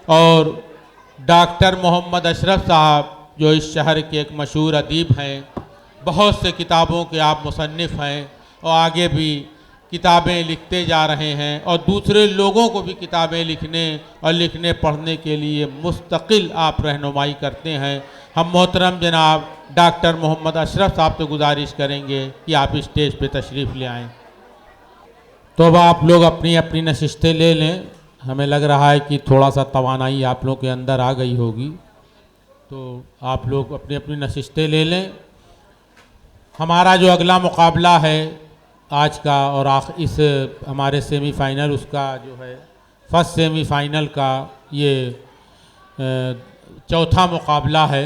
और डॉक्टर मोहम्मद अशरफ साहब जो इस शहर के एक मशहूर अदीब हैं, बहुत से किताबों के आप मुसन्निफ़ हैं और आगे भी किताबें लिखते जा रहे हैं और दूसरे लोगों को भी किताबें लिखने और लिखने पढ़ने के लिए मुस्तकिल आप रहनुमाई करते हैं। हम मोहतरम जनाब डॉक्टर मोहम्मद अशरफ साहब से गुजारिश करेंगे कि आप स्टेज पे तशरीफ़ ले आएँ। तो अब आप लोग अपनी अपनी नशिस्तें ले लें। हमें लग रहा है कि थोड़ा सा तवानाई आप लोग के अंदर आ गई होगी, तो आप लोग अपनी अपनी नशिस्तें ले लें। हमारा जो अगला मुकाबला है आज का और इस हमारे सेमीफ़ाइनल उसका जो है फर्स्ट सेमीफ़ाइनल का ये चौथा मुकाबला है,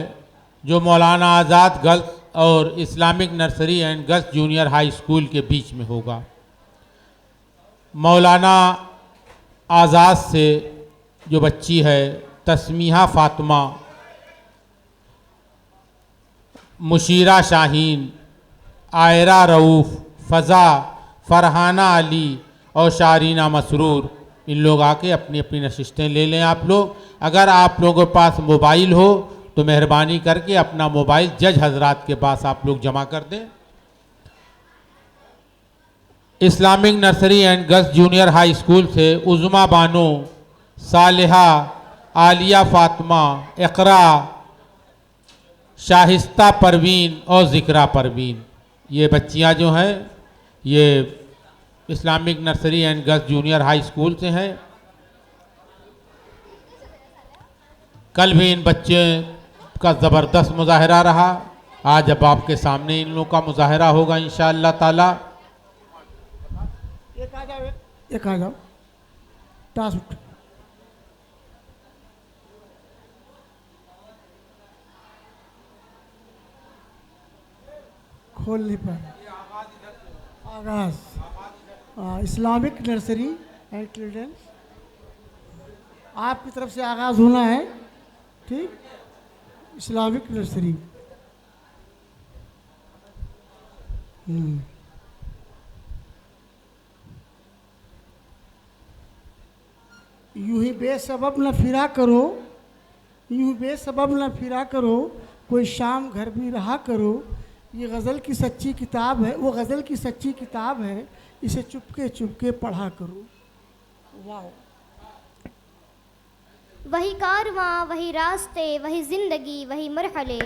जो मौलाना आज़ाद गर्ल्स और Islamic nursery and girls junior high school के बीच में होगा। मौलाना आज़ाद से जो बच्ची है तस्मीहा फ़ातिमा, मुशीरा शाहीन, आयरा रऊफ़, फ़ज़ा, फ़रहाना अली और शारीना मसरूर, इन लोग आके अपनी अपनी नशिस्तें ले लें। आप लोग अगर आप लोगों के पास मोबाइल हो तो मेहरबानी करके अपना मोबाइल जज हजरात के पास आप लोग जमा कर दें। Islamic nursery and girls junior high school से उज़मा बानो, सालिहा, आलिया फ़ातिमा, इक़रा, शाहिस्ता परवीन और ज़िक्रा परवीन, ये बच्चियां जो हैं ये Islamic nursery and girls junior high school से हैं। कल भी इन बच्चे का ज़बरदस्त मुजाहरा रहा, आज अब आपके सामने इन लोगों का मुजाहरा होगा इंशाअल्लाह ताला। एक आ जाओ टास उठ। खोल नहीं पा आगाज इस्लामिक नर्सरी एंड चिल्ड्रंस, आपकी तरफ से आगाज़ होना है, ठीक। इस्लामिक नर्सरी यूं ही बेसबब न फिरा करो, यूं बेसबब न फिरा करो, कोई शाम घर भी रहा करो। ये गज़ल की सच्ची किताब है, वो गज़ल की सच्ची किताब है, इसे चुपके चुपके पढ़ा करो। वाह। वही कारवां वही रास्ते वही ज़िंदगी वही मरहले,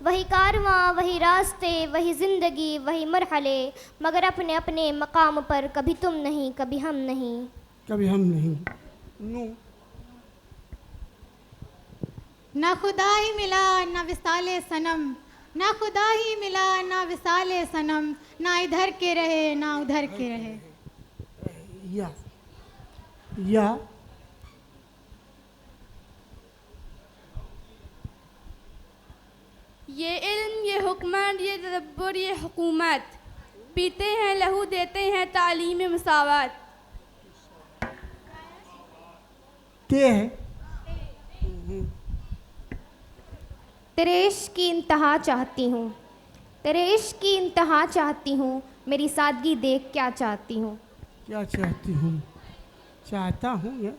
वही कारवां वही रास्ते वही ज़िंदगी वही मरहले, मगर अपने अपने मकाम पर कभी तुम नहीं कभी हम नहीं, कभी हम नहीं। नू ना खुदा ही मिला ना विसाले सनम, ना खुदा ही मिला ना विसाले सनम, ना इधर के रहे ना उधर के रहे। या ये इल्म ये हुकूमत ये तदब्बुर ये हुकूमत, पीते हैं लहू देते हैं तालीम मसावत। ते है तेरे इश्क की इंतहा चाहती हूँ, तेरे इश्क की इंतहा चाहती हूँ, मेरी सादगी देख क्या चाहती हूँ, क्या चाहती हूँ, चाहता हूँ या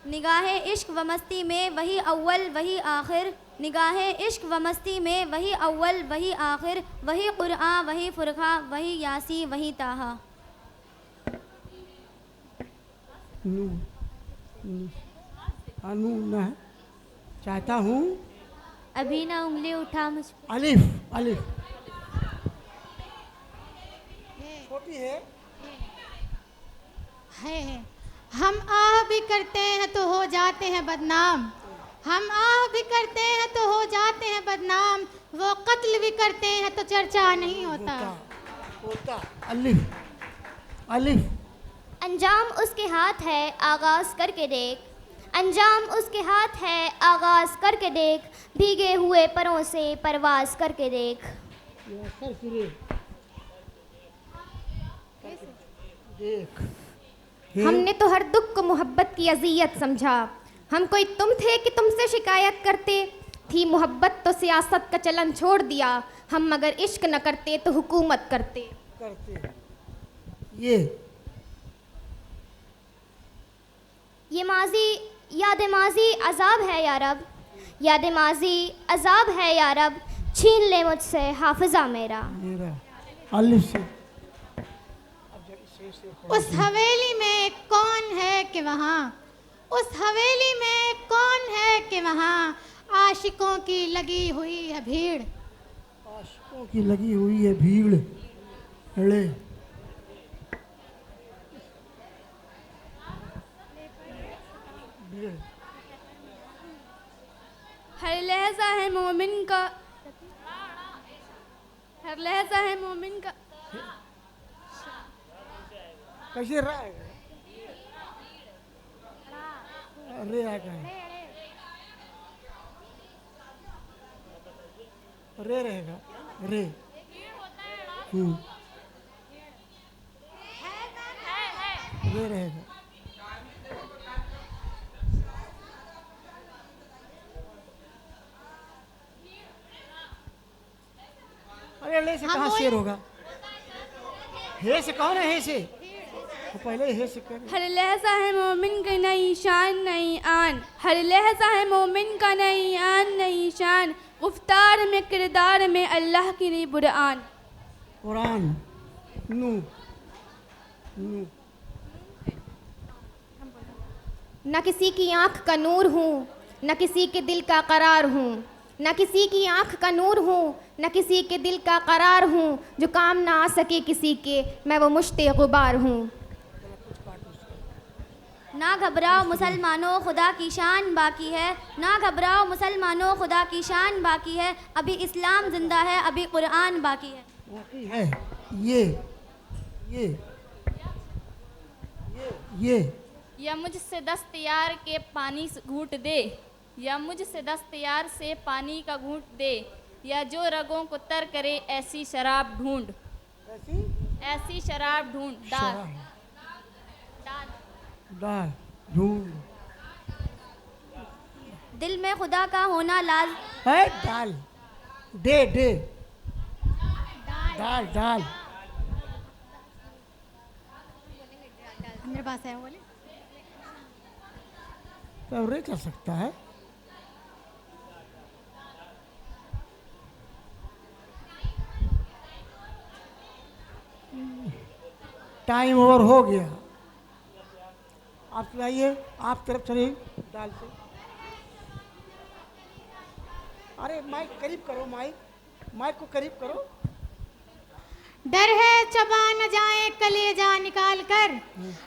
निगाहे इश्क व मस्ती में वही अव्वल वही आखिर, निगाहे इश्क व मस्ती में वही अव्वल वही आखिर, वही कुरआन वही फुरखा वही यासी वही ताहा। नू अनु न है, चाहता हूँ। अभी ना उंगली उठा मुझ अलिफ अलिफ छोटी है। हम आह भी करते हैं तो हो जाते हैं बदनाम, हम आह भी करते हैं तो हो जाते हैं बदनाम, वो कत्ल भी करते हैं तो चर्चा नहीं होता। होता अलिफ अलिफ अंजाम उसके हाथ है आगाज करके देख, अंजाम उसके हाथ है आगाज करके देख, भीगे हुए परों से परवाज करके देख। देख हमने तो हर दुख को मोहब्बत की अजियत समझा, हम कोई तुम थे कि तुमसे शिकायत करते, थी मोहब्बत तो सियासत का चलन छोड़ दिया, हम मगर इश्क न करते तो हुकूमत करते। ये माजी याद माजी अजाब है या रब, याद माजी अजाब है या रब, छीन ले मुझसे हाफिजा मेरा। अलिफ से उस हवेली में कौन है कि वहाँ, उस हवेली में कौन है कि वहाँ आशिकों की लगी हुई है भीड़। आशिकों की लगी हुई है भीड़। ले हर लहजा है मोमिन का, हर लहजा है मोमिन का। कैसे रहेगा? रे आएगा, रे रहेगा, रे। रे रहेगा। अरे ले से हाँ, कहाँ बोल। शेर होगा? हे से कौन है? हे से तो पहले हे से कर। हर लहजा है मोमिन का नई शान नई आन, हर लहजा है मोमिन का नई आन नई शान, गुफ्तार में किरदार में अल्लाह की नई बुरआन। कुरान नू नू न किसी की आँख का नूर हूँ, न किसी के दिल का करार हूँ, न किसी की आँख का नूर हूँ, न किसी के दिल का करार हूँ, जो काम ना आ सके किसी के मैं वो मुश्ते गुबार हूँ। ना घबराओ मुसलमानों खुदा की शान बाकी है, ना घबराओ मुसलमानों खुदा की शान बाकी है, अभी इस्लाम जिंदा है अभी कुरान बाकी है। बाकी है। ये ये ये या मुझसे दस्तयार के पानी से घूंट दे, या मुझसे दस्तयार से पानी का घूंट दे, या जो रगों को तर करे ऐसी शराब ढूंढ, ऐसी ऐसी शराब ढूंढ। दाल शराब, दाल दाल ढूंढ दिल में खुदा का होना लाज है। दाल दे दे दाल दाल मेरे पास है, बोले तो रे कर सकता है। टाइम ओवर हो गया। आप चलाइए, आप तरफ चलिए दाल से। अरे माइक करीब करो, माइक को करीब करो। डर है चबा न जाए कलेजा निकाल कर,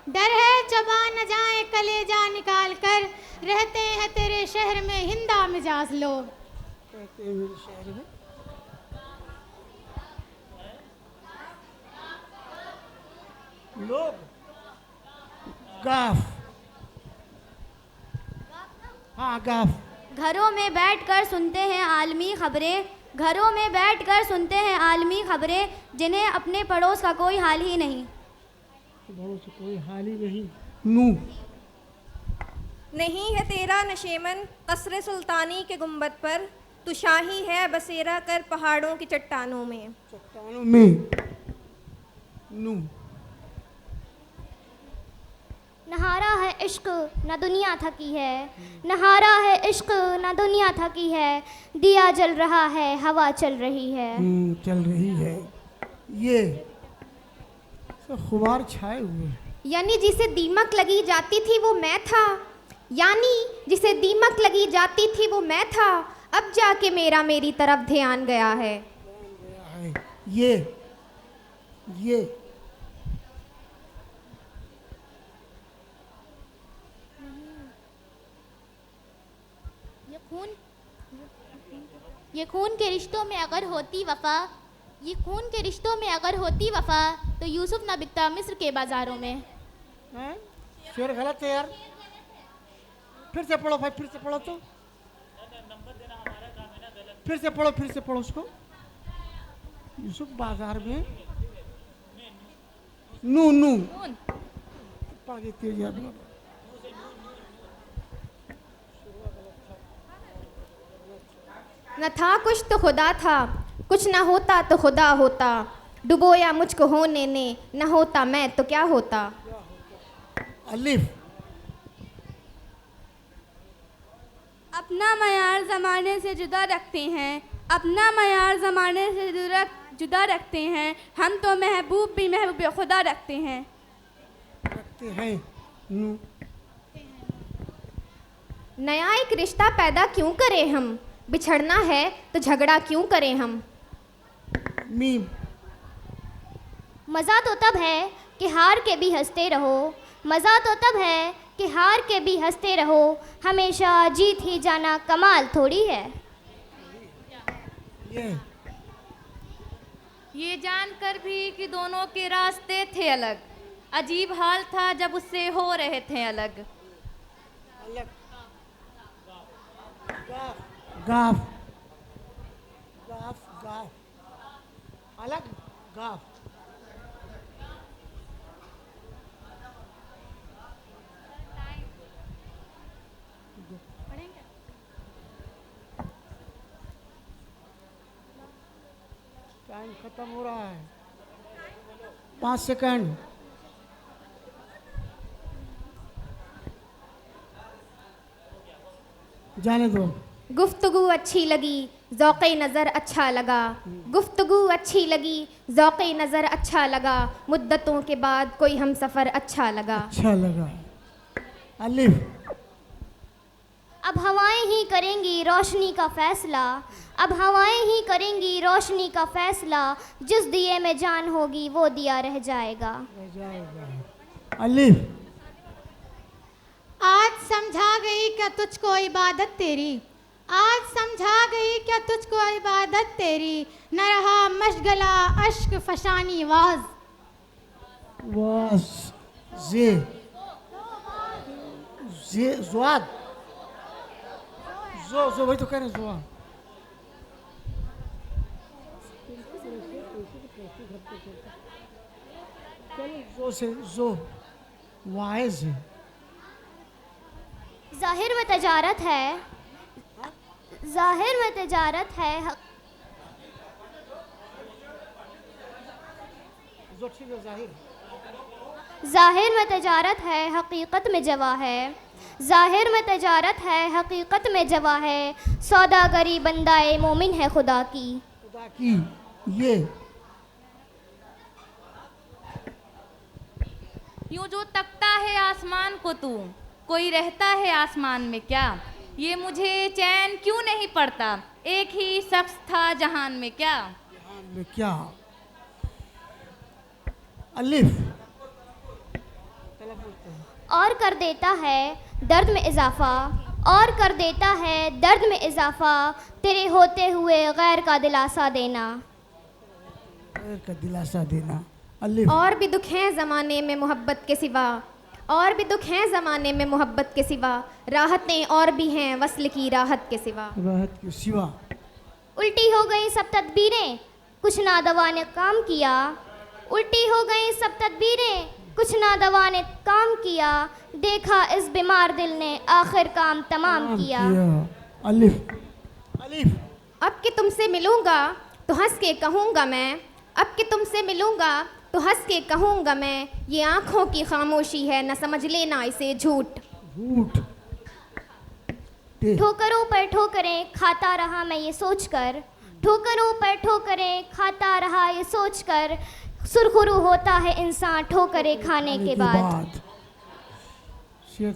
डर है चबा न जाए कलेजा निकाल कर, रहते हैं तेरे शहर में हिंदा मिजाज लोग। कहते हैं मेरे शहर में लोग गाफ। हाँ गाफ। घरों में बैठकर सुनते हैं आलमी खबरें, घरों में बैठकर सुनते हैं आलमी खबरें, जिन्हें अपने पड़ोस का कोई हाल ही नहीं। बड़ों से कोई हाल ही नहीं। नू नहीं है तेरा नशेमन कसर सुल्तानी के गुंबद पर, तू शाही है बसेरा कर पहाड़ों की चट्टानों में। चट्टानों में नू नहारा है इश्क न दुनिया थकी है, नहारा है इश्क न दुनिया थकी है, दिया जल रहा है हवा चल रही है। चल रही है। ये सब खुमार छाए हुए हैं। यानी जिसे दीमक लगी जाती थी वो मैं था, यानी जिसे दीमक लगी जाती थी वो मैं था, अब जाके मेरा मेरी तरफ ध्यान गया है। ये ये खून के रिश्तों में अगर होती वफा, ये खून के रिश्तों में अगर होती वफा, तो यूसुफ ना बिकता मिस्र के बाजारों में। हैं? शेर गलत है यार। फिर से पढ़ो भाई, फिर से पढ़ो तो। फिर से पढ़ो उसको। यूसुफ बाजार में नू पढ़ के तेज याद होगा। न था कुछ तो खुदा था, कुछ न होता तो खुदा होता, डुबोया मुझको होने ने, न होता मैं तो क्या होता। अलिफ अपना मयार ज़माने से जुदा रखते हैं, अपना मयार ज़माने से जुदा रखते हैं। हम तो महबूब भी महबूब खुदा रखते हैं। नया एक रिश्ता पैदा क्यों करें हम, बिछड़ना है तो झगड़ा क्यों करें हम। मीम। मज़ा तो तब है कि हार के भी हंसते रहो, मज़ा तो तब है कि हार के भी हंसते रहो, हमेशा जीत ही जाना कमाल थोड़ी है। ये जानकर भी कि दोनों के रास्ते थे अलग, अजीब हाल था जब उससे हो रहे थे अलग। गाफ गाफ गाफ अलग गाफ। टाइम खत्म हो रहा है, 5 सेकंड। जाने दो। गुफ्तगू अच्छी लगी, ज़ौक़े नज़र अच्छा लगा, गुफ्तगू अच्छी लगी, ज़ौक़े नज़र अच्छा लगा, मुद्दतों के बाद कोई हम सफ़र अच्छा लगा। अच्छा लगा। अलिफ। अब हवाएं ही करेंगी रोशनी का फैसला, अब हवाएं ही करेंगी रोशनी का फैसला, जिस दिए में जान होगी वो दिया रह जाएगा। अलिफ। आज समझा गई क्या तुझको इबादत तेरी, आज समझा गई क्या तुझको इबादत तेरी, न रहा मशगला अश्क फशानी वाज। वाज जे जे ज़्वाद जो वही तो कह रहे हैं ज़्वाद। जो से जो वाइज है। ज़ाहिर में तजारत है, ज़ाहिर में तजारत है, ज़ाहिर में तजारत है हकीकत में जवा है, ज़ाहिर में तजारत है हकीकत में जवा है, सौदागरी बंदाए मोमिन है खुदा की। खुदा की ये यूं जो तकता है आसमान को तू, कोई रहता है आसमान में क्या, ये मुझे चैन क्यों नहीं पड़ता, एक ही शख्स था जहान में क्या। जहान में क्या। अलिफ। और कर देता है दर्द में इजाफा, और कर देता है दर्द में इजाफा, तेरे होते हुए गैर का दिलासा देना। गैर का दिलासा देना। अलिफ। और भी दुख हैं ज़माने में मोहब्बत के सिवा, और भी दुख हैं ज़माने में मोहब्बत के सिवा, राहतें और भी हैं वस्ल की राहत के सिवा। राहत के सिवा। उल्टी हो गई सब तदबीरें कुछ नादवा ने काम किया, उल्टी हो गई सब तदबीरें कुछ नादवा ने काम किया, देखा इस बीमार दिल ने आखिर काम तमाम किया। अलिफ। अलिफ। अब कि तुमसे मिलूँगा तो हंस के कहूँगा मैं, अब कि तुमसे मिलूँगा तो हंस के कहूँगा मैं, ये आँखों की खामोशी है न समझ लेना इसे झूठ। झूठ। ठोकरों पर ठोकरें खाता रहा मैं ये सोचकर, ठोकरों पर ठोकरें खाता रहा ये सोचकर, सुरखुरू होता है इंसान ठोकरें खाने के बाद। शेर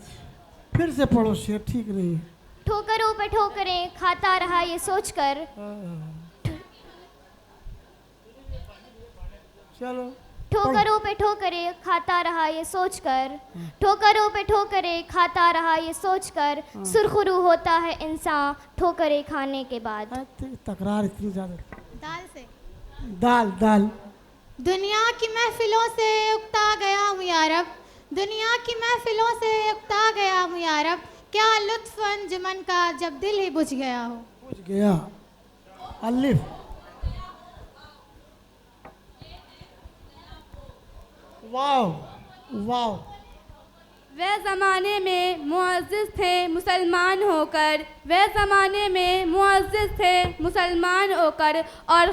फिर से पढ़ो, शेर ठीक नहीं है। ठोकरों पर ठोकरें खाता रहा ये सोचकर, चलो। ठोकरों पे ठोकरें खाता रहा ये सोचकर, ठोकरों पे ठोकरें खाता रहा ये सोचकर, सुरखुरू होता है इंसान ठोकरें खाने के बाद। तकरार इतनी ज्यादा। दाल से दाल दाल। दुनिया की महफिलों से उकता गया हूँ यारब, दुनिया की महफिलों से उकता गया हूँ यारब, क्या लुत्फ अंजुमन का जब दिल ही बुझ गया हो। बुझ गया। अलिफ। वाव वाव। वे ज़माने में मुअज़्ज़िज़ थे मुसलमान होकर, वे ज़माने में मुअज़्ज़िज़ थे मुसलमान होकर, और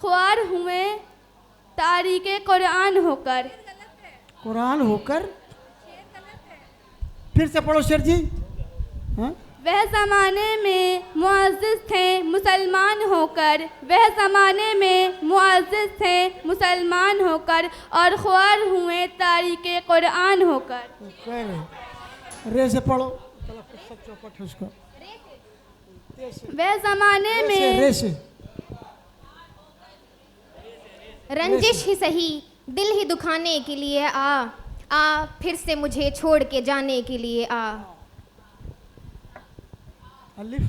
ख्वार हुए तारीक़े कुरान होकर। कुरान होकर। फिर से पढ़ो शेर जी। हाँ? वह ज़माने में मुअज़्ज़िज़ थे मुसलमान होकर, वह ज़माने में मुअज़्ज़िज़ थे मुसलमान होकर, और ख्वार हुए तारीक़े कुरान होकर। रे से पढ़ो, चलो सब चौपट है उसका। वह ज़माने में रे से रंजिश ही सही दिल ही दुखाने के लिए आ फिर से मुझे छोड़ के जाने के लिए आ। अलिफ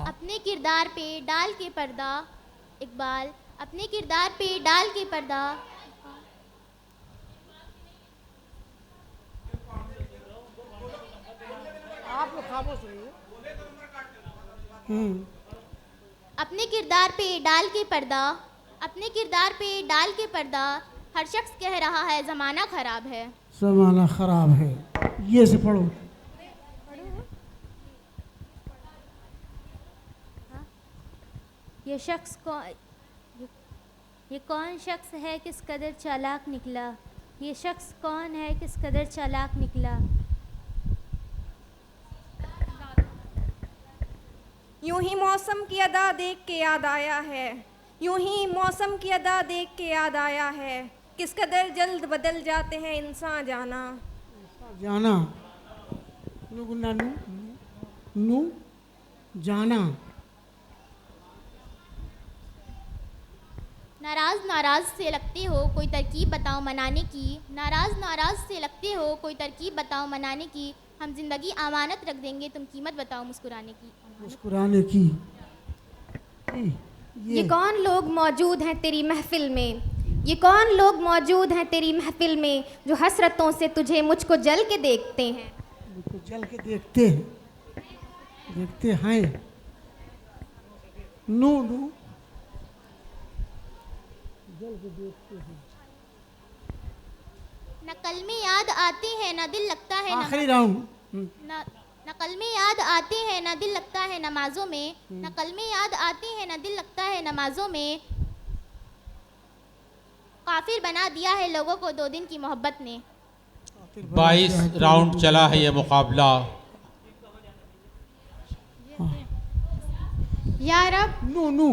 अपने किरदार पे डाल के पर्दा, इकबाल अपने किरदार पे डाल के पर्दा। आप लोग खामोश रहिए। अपने किरदार पे डाल के पर्दा, अपने किरदार पे डाल के पर्दा, हर शख्स कह रहा है ज़माना ख़राब है। ज़माना ख़राब है, ये से पढ़ो। ये कौन शख्स है किस कदर चालाक निकला, ये शख्स कौन है किस कदर चालाक निकला। यूं ही मौसम की अदा देख के याद आया है, यूं ही मौसम की अदा देख के याद आया है, किस कदर जल्द बदल जाते हैं इंसान जाना। जाना नू गुन्ना नू नू जाना। नाराज़ नाराज़ से लगते हो कोई तरकीब बताओ मनाने की, नाराज़ नाराज़ से लगते हो कोई तरकीब बताओ मनाने की, हम जिंदगी अमानत रख देंगे तुम कीमत बताओ मुस्कुराने की। मुस्कुराने की। ये कौन लोग मौजूद हैं तेरी महफिल में, ये कौन लोग मौजूद हैं तेरी महफिल में, जो हसरतों से तुझे मुझको जल के देखते हैं। मुझको जल के देखते हैं, देखते हैं। नू नू जल के देखते हैं। न कल में याद आते हैं न दिल लगता है, आखिरी राउंड। न कल में याद आते हैं न दिल लगता है नमाजों में, न कल में याद आते हैं न दिल लगता है नमाजों में, काफिर बना दिया है लोगों को 2 दिन की मोहब्बत ने। 22 राउंड चला है ये मुकाबला। या रब नू नू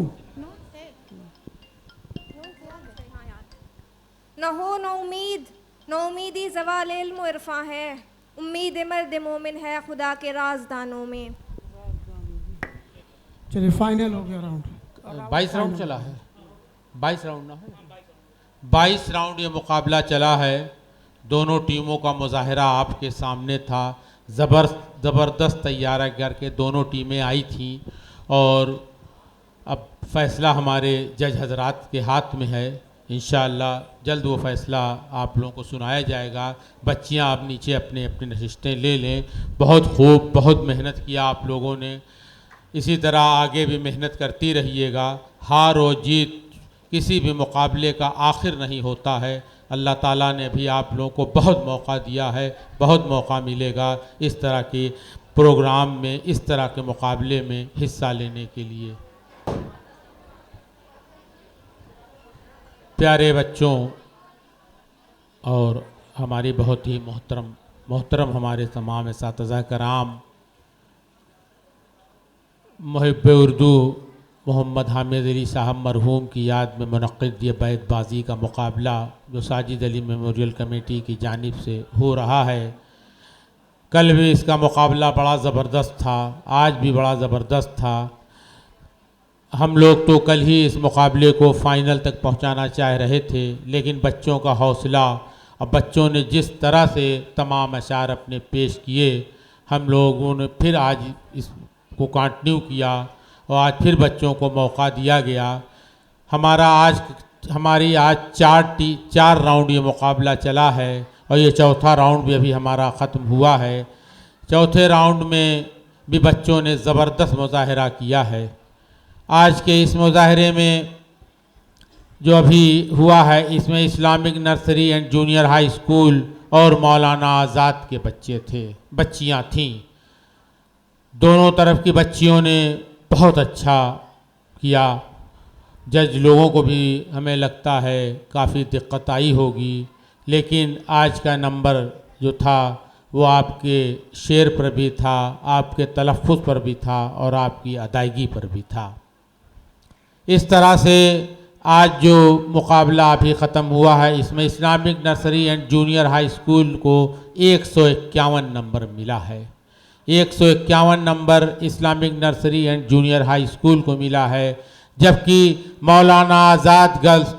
न हो न उम्मीद, न उम्मीदी ज़वाल इल्म व इरफा है, उम्मीद मर्द मोमिन है खुदा के राजदानों में। चलिए फाइनल हो गया राउंड। 22 राउंड चला है, 22 राउंड ना है, 22 राउंड ये मुकाबला चला है। दोनों टीमों का मुजाहरा आपके सामने था। ज़बरदस्त तैयारी करके दोनों टीमें आई थी और अब फैसला हमारे जज हजरात के हाथ में है। इंशाअल्लाह जल्द वो फ़ैसला आप लोगों को सुनाया जाएगा। बच्चियां आप नीचे अपने अपने नशिस्तें ले लें। बहुत खूब, बहुत मेहनत किया आप लोगों ने, इसी तरह आगे भी मेहनत करती रहिएगा। हार और जीत किसी भी मुकाबले का आखिर नहीं होता है। अल्लाह ताला ने भी आप लोगों को बहुत मौका दिया है, बहुत मौका मिलेगा इस तरह के प्रोग्राम में, इस तरह के मुकाबले में हिस्सा लेने के लिए। प्यारे बच्चों और हमारी बहुत ही मोहतरम हमारे तमाम असातिज़ा कराम, मुहिब्ब उर्दू मोहम्मद हामिद अली साहब मरहूम की याद में मुनक़्क़िद ये बैतबाज़ी का मुकाबला जो साजिद अली मेमोरियल कमेटी की जानिब से हो रहा है। कल भी इसका मुकाबला बड़ा ज़बरदस्त था, आज भी बड़ा ज़बरदस्त था। हम लोग तो कल ही इस मुकाबले को फ़ाइनल तक पहुंचाना चाह रहे थे, लेकिन बच्चों का हौसला, अब बच्चों ने जिस तरह से तमाम अशार अपने पेश किए, हम लोगों ने फिर आज इसको कंटिन्यू किया और आज फिर बच्चों को मौका दिया गया। हमारी आज 4 राउंड ये मुकाबला चला है और ये चौथा राउंड भी अभी हमारा ख़त्म हुआ है। चौथे राउंड में भी बच्चों ने ज़बरदस्त मुजाहरा किया है। आज के इस मुजाहरे में जो अभी हुआ है, इसमें Islamic nursery and junior high school और मौलाना आज़ाद के बच्चे थे, बच्चियां थीं। दोनों तरफ की बच्चियों ने बहुत अच्छा किया। जज लोगों को भी हमें लगता है काफ़ी दिक्कत आई होगी, लेकिन आज का नंबर जो था वो आपके शेर पर भी था, आपके तलफ़्फ़ुज़ पर भी था और आपकी अदायगी पर भी था। इस तरह से आज जो मुकाबला अभी ख़त्म हुआ है, इसमें Islamic nursery and junior high school को 151 नंबर मिला है। 151 number Islamic nursery and junior high school को मिला है, जबकि मौलाना आज़ाद गर्ल्स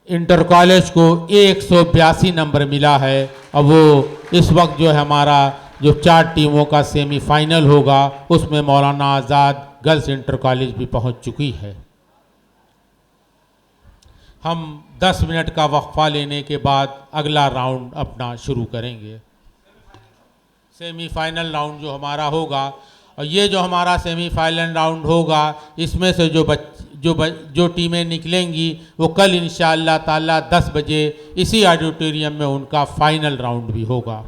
इंटर कॉलेज को 182 नंबर मिला है। और वो इस वक्त जो है हमारा जो 4 टीमों का सेमीफाइनल होगा उसमें मौलाना आज़ाद गर्ल्स इंटर कॉलेज भी पहुंच चुकी है। हम 10 मिनट का वक्फा लेने के बाद अगला राउंड अपना शुरू करेंगे। सेमीफाइनल राउंड जो हमारा होगा, और ये जो हमारा सेमीफाइनल राउंड होगा इसमें से जो टीमें निकलेंगी वो कल इंशाअल्लाह ताला 10 बजे इसी ऑडिटोरियम में उनका फाइनल राउंड भी होगा।